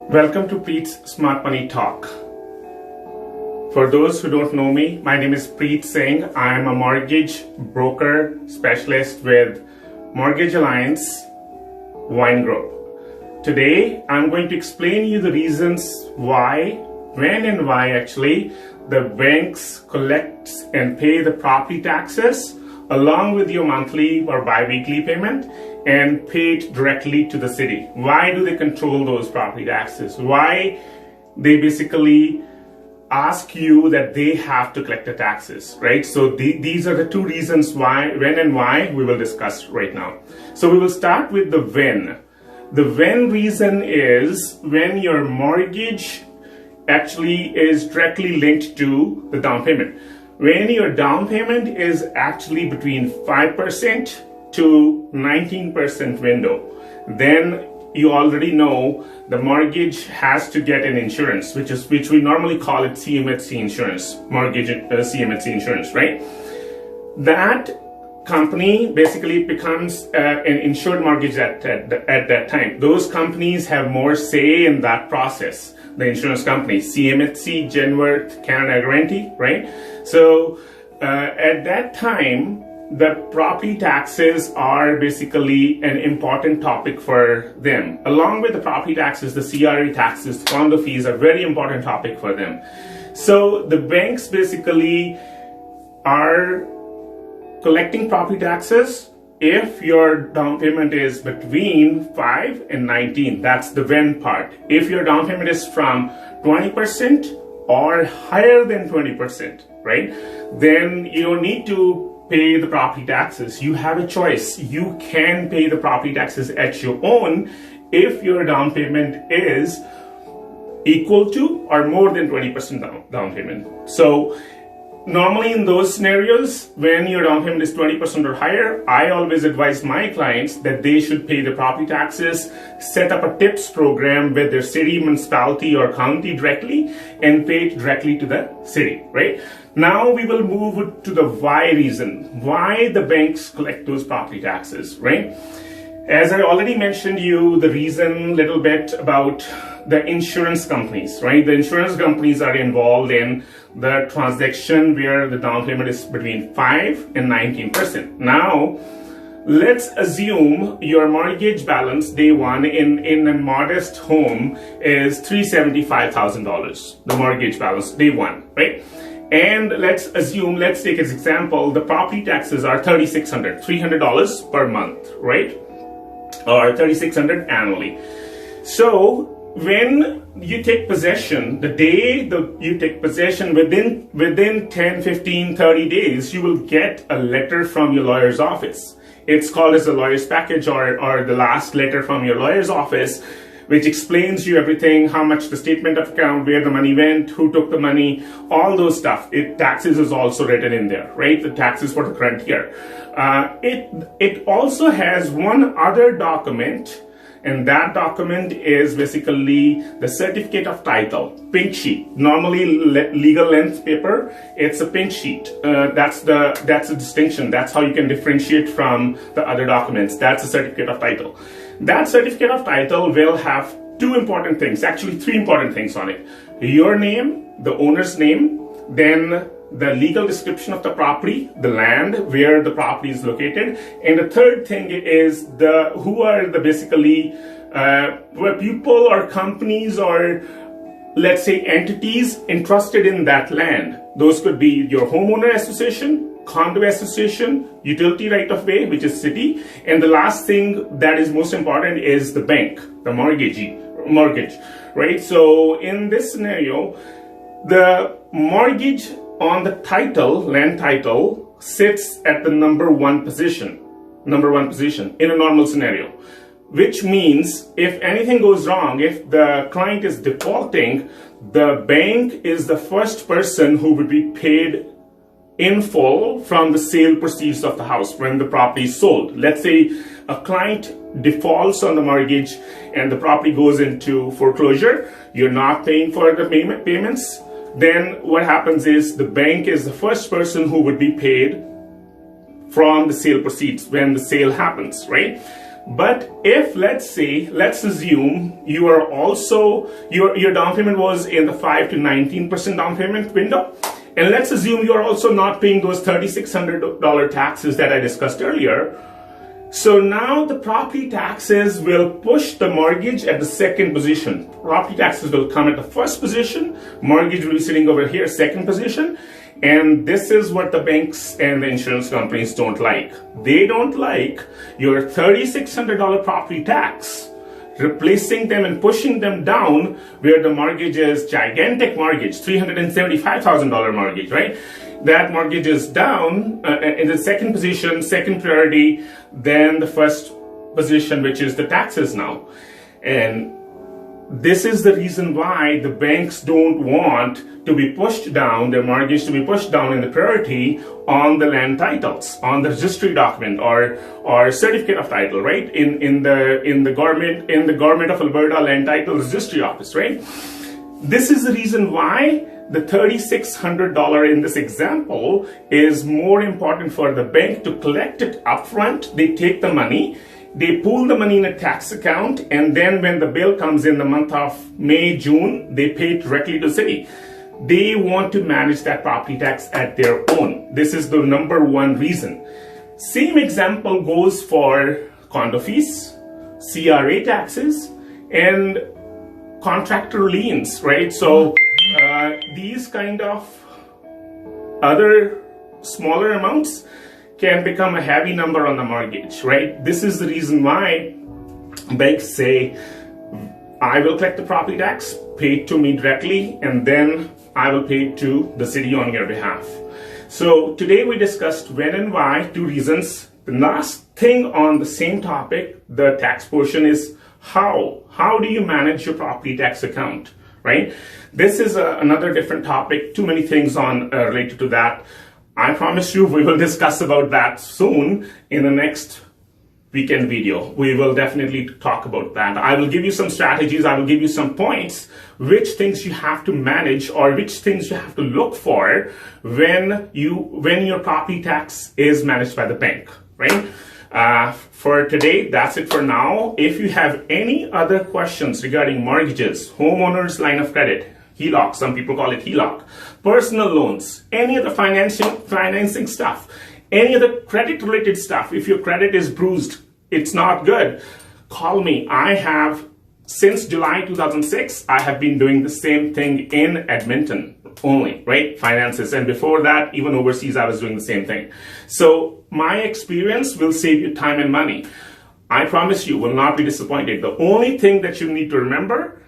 Welcome to Preet's Smart Money Talk. For those who don't know me, my name is Preet Singh. I am a mortgage broker specialist with Mortgage Alliance Wine Group. Today, I'm going to explain you the reasons why, when and why actually, the banks collect and pay the property taxes along with your monthly or bi-weekly payment and pay it directly to the city. Why do they control those property taxes? Why they basically ask you that they have to collect the taxes, right? So these are the two reasons why, when and why we will discuss right now. So we will start with the when. The when reason is when your mortgage actually is directly linked to the down payment. When your down payment is actually between 5% to 19% window, then you already know the mortgage has to get an insurance, which we normally call it CMHC insurance, mortgage CMHC insurance, right? That company basically becomes an insured mortgage at that time. Those companies have more say in that process. The insurance companies, CMHC, Genworth, Canada Guarantee, right? So at that time, the property taxes are basically an important topic for them. Along with the property taxes, the CRA taxes, condo fees are very important topic for them. So the banks basically are collecting property taxes if your down payment is between 5 and 19. That's the when part. If your down payment is from 20% or higher than 20%, right? Then you don't need to pay the property taxes. You have a choice. You can pay the property taxes at your own if your down payment is equal to or more than 20% down payment. So normally in those scenarios, when your down payment is 20% or higher, I always advise my clients that they should pay the property taxes, set up a tips program with their city, municipality, or county directly, and pay it directly to the city, right? Now we will move to the why reason, why the banks collect those property taxes, right? As I already mentioned you, the reason little bit about the insurance companies, right? The insurance companies are involved in the transaction where the down payment is between 5 and 19%. Now, let's assume your mortgage balance day one in a modest home is $375,000, the mortgage balance day one, right? And let's take as example, the property taxes are $300 per month, right? Or $3,600 annually. So when you take possession, the day you take possession, within 10, 15, 30 days, you will get a letter from your lawyer's office. It's called as a lawyer's package or the last letter from your lawyer's office, which explains you everything, how much the statement of account, where the money went, who took the money, all those stuff. Taxes is also written in there, right? The taxes for the current year. It also has one other document, and that document is basically the certificate of title, pink sheet. Normally legal length paper, it's a pink sheet. That's a distinction. That's how you can differentiate from the other documents. That's a certificate of title. That certificate of title will have two important things, actually three important things on it. Your name, the owner's name, then the legal description of the property, the land where the property is located, and the third thing is who are the basically where people or companies or let's say entities interested in that land. Those could be your homeowner association, condo association, utility right of way, which is city, and the last thing that is most important is the bank, the mortgage, right? So in this scenario, the mortgage on the title, land title, sits at the number one position in a normal scenario, which means if anything goes wrong, if the client is defaulting, the bank is the first person who would be paid in full from the sale proceeds of the house when the property is sold. Let's say a client defaults on the mortgage and the property goes into foreclosure, you're not paying for the payments, then what happens is the bank is the first person who would be paid from the sale proceeds when the sale happens, right? But if, let's assume you are also, your down payment was in the 5 to 19% down payment window, and let's assume you are also not paying those $3,600 taxes that I discussed earlier. So now the property taxes will push the mortgage at the second position. Property taxes will come at the first position, mortgage will be sitting over here, second position. And this is what the banks and the insurance companies don't like. They don't like your $3,600 property tax replacing them and pushing them down where the mortgage is gigantic mortgage, $375,000 mortgage, right? That mortgage is down in the second position, second priority, than the first position, which is the taxes now. And this is the reason why the banks don't want to be pushed down, their mortgage to be pushed down in the priority on the land titles, on the registry document or certificate of title, right? In the government of Alberta land title registry office, right? This is the reason why the $3,600 in this example is more important for the bank to collect it upfront. They take the money, they pool the money in a tax account, and then when the bill comes in the month of May, June, they pay it directly to the city. They want to manage that property tax at their own. This is the number one reason. Same example goes for condo fees, CRA taxes, and contractor liens, right? So these kind of other smaller amounts can become a heavy number on the mortgage, right? This is the reason why banks say, I will collect the property tax, pay it to me directly, and then I will pay it to the city on your behalf. So today we discussed when and why, two reasons. The last thing on the same topic, the tax portion, is how. How do you manage your property tax account, right? This is another different topic, too many things on related to that. I promise you we will discuss about that soon in the next weekend video. We will definitely talk about that. I will give you some strategies, I will give you some points, which things you have to manage or which things you have to look for when your property tax is managed by the bank, right? For today, that's it for now. If you have any other questions regarding mortgages, homeowners line of credit, HELOC, some people call it HELOC, personal loans, any other financing stuff, any other credit related stuff, if your credit is bruised, it's not good, call me. I have, since July 2006, I have been doing the same thing in Edmonton only, right? Finances. And before that, even overseas, I was doing the same thing. So my experience will save you time and money. I promise you will not be disappointed. The only thing that you need to remember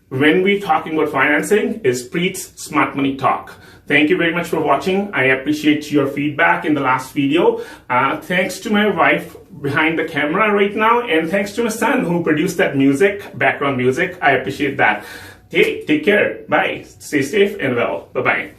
when we're talking about financing is Preet's Smart Money Talk. Thank you very much for watching. I appreciate your feedback in the last video. Thanks to my wife behind the camera right now, and thanks to my son who produced that music, background music. I appreciate that. Hey, take care. Bye. Stay safe and well. Bye-bye.